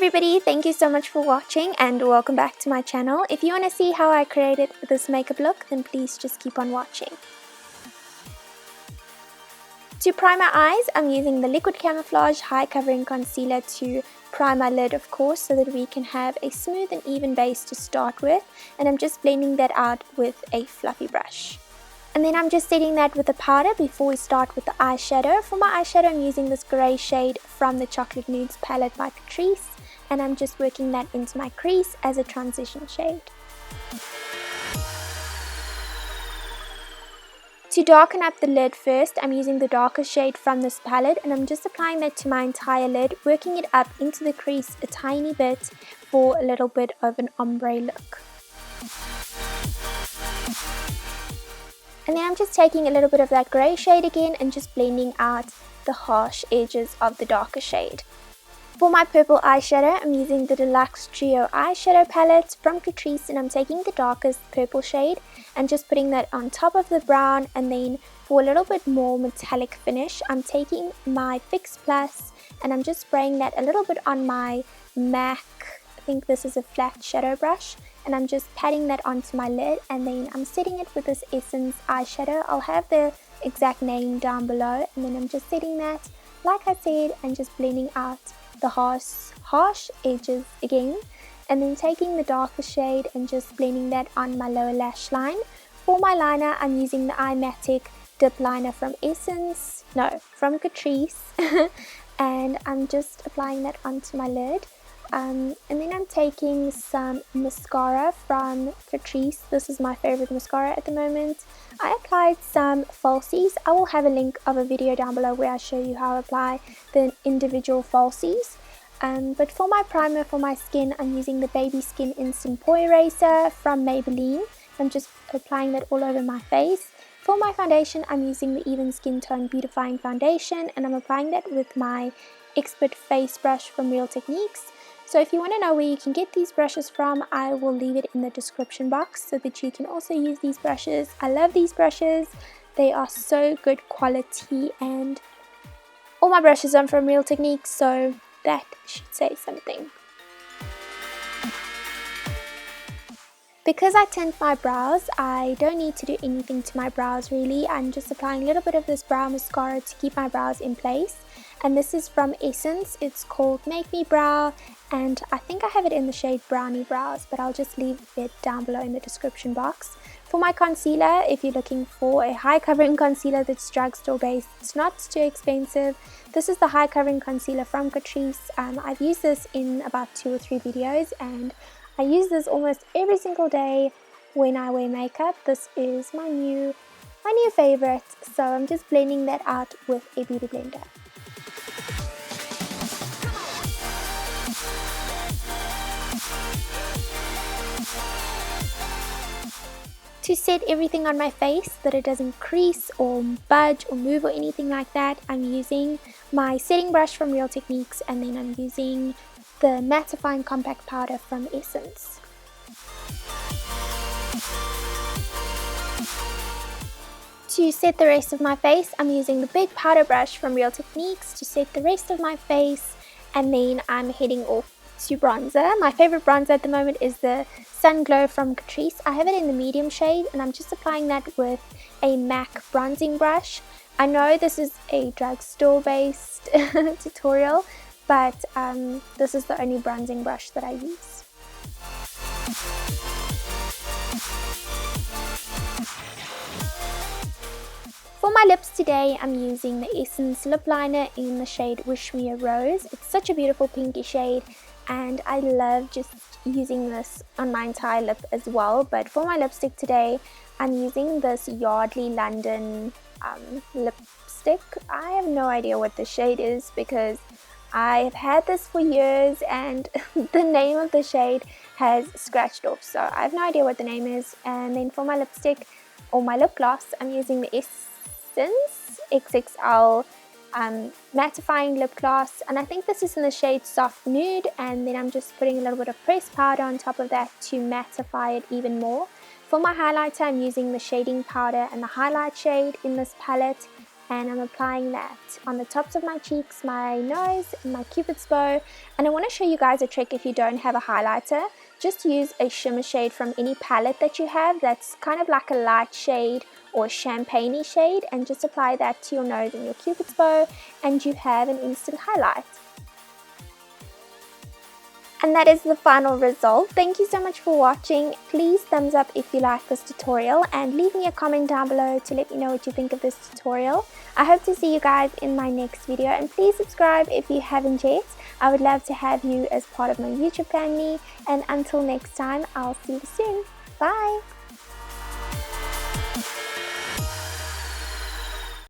everybody, thank you so much for watching and welcome back to my channel. If you want to see how I created this makeup look, then please just keep on watching. To prime my eyes, I'm using the Liquid Camouflage High Covering Concealer to prime my lid, of course, so that we can have a smooth and even base to start with. And I'm just blending that out with a fluffy brush. And then I'm just setting that with the powder before we start with the eyeshadow. For my eyeshadow, I'm using this grey shade from the Chocolate Nudes palette by Catrice. And I'm just working that into my crease as a transition shade. To darken up the lid first, I'm using the darker shade from this palette and I'm just applying that to my entire lid, working it up into the crease a tiny bit for a little bit of an ombre look. And then I'm just taking a little bit of that grey shade again and just blending out the harsh edges of the darker shade. For my purple eyeshadow, I'm using the Deluxe Trio eyeshadow palette from Catrice and I'm taking the darkest purple shade and just putting that on top of the brown, and then for a little bit more metallic finish, I'm taking my Fix Plus and I'm just spraying that a little bit on my MAC, I think this is a flat shadow brush, and I'm just patting that onto my lid and then I'm setting it with this Essence eyeshadow. I'll have the exact name down below, and then I'm just setting that, like I said, and just blending out the harsh edges again, and then taking the darker shade and just blending that on my lower lash line. For my liner, I'm using the Matic dip liner from Catrice and I'm just applying that onto my lid. And then I'm taking some mascara from Catrice. This is my favorite mascara at the moment. I applied some falsies. I will have a link of a video down below where I show you how I apply the individual falsies. But for my primer for my skin, I'm using the Baby Skin Instant Pore Eraser from Maybelline. I'm just applying that all over my face. For my foundation, I'm using the Even Skin Tone Beautifying Foundation and I'm applying that with my Expert Face Brush from Real Techniques. So if you want to know where you can get these brushes from, I will leave it in the description box so that you can also use these brushes. I love these brushes. They are so good quality and all my brushes are from Real Techniques, so that should say something. Because I tint my brows, I don't need to do anything to my brows really. I'm just applying a little bit of this brow mascara to keep my brows in place. And this is from Essence. It's called Make Me Brow and I think I have it in the shade Brownie Brows, but I'll just leave it down below in the description box. For my concealer, if you're looking for a high covering concealer that's drugstore based, it's not too expensive. This is the high covering concealer from Catrice. I've used this in about 2 or 3 videos and I use this almost every single day when I wear makeup. This is my new favorite, so I'm just blending that out with a beauty blender. To set everything on my face so that it doesn't crease or budge or move or anything like that, I'm using my setting brush from Real Techniques and then I'm using the mattifying compact powder from Essence. To set the rest of my face, I'm using the big powder brush from Real Techniques to set the rest of my face, and then I'm heading off to bronzer. My favorite bronzer at the moment is the Sun Glow from Catrice. I have it in the medium shade and I'm just applying that with a MAC bronzing brush. I know this is a drugstore based tutorial, but this is the only bronzing brush that I use. For my lips today, I'm using the Essence lip liner in the shade Wish Me a Rose. It's such a beautiful pinky shade and I love just using this on my entire lip as well. But for my lipstick today, I'm using this Yarldey London lipstick. I have no idea what the shade is because I've had this for years and the name of the shade has scratched off, so I have no idea what the name is. And then for my lipstick or my lip gloss, I'm using the Essence XXXL mattifying lip gloss, and I think this is in the shade Soft Nude, and then I'm just putting a little bit of pressed powder on top of that to mattify it even more. For my highlighter, I'm using the shading powder and the highlight shade in this palette, and I'm applying that on the tops of my cheeks, my nose, and my cupid's bow. And I want to show you guys a trick if you don't have a highlighter. Just use a shimmer shade from any palette that you have that's kind of like a light shade or champagne-y shade, and just apply that to your nose and your cupid's bow, and you have an instant highlight. And that is the final result. Thank you so much for watching. Please thumbs up if you like this tutorial, and leave me a comment down below to let me know what you think of this tutorial. I hope to see you guys in my next video, and please subscribe if you haven't yet. I would love to have you as part of my YouTube family, and until next time, I'll see you soon. Bye!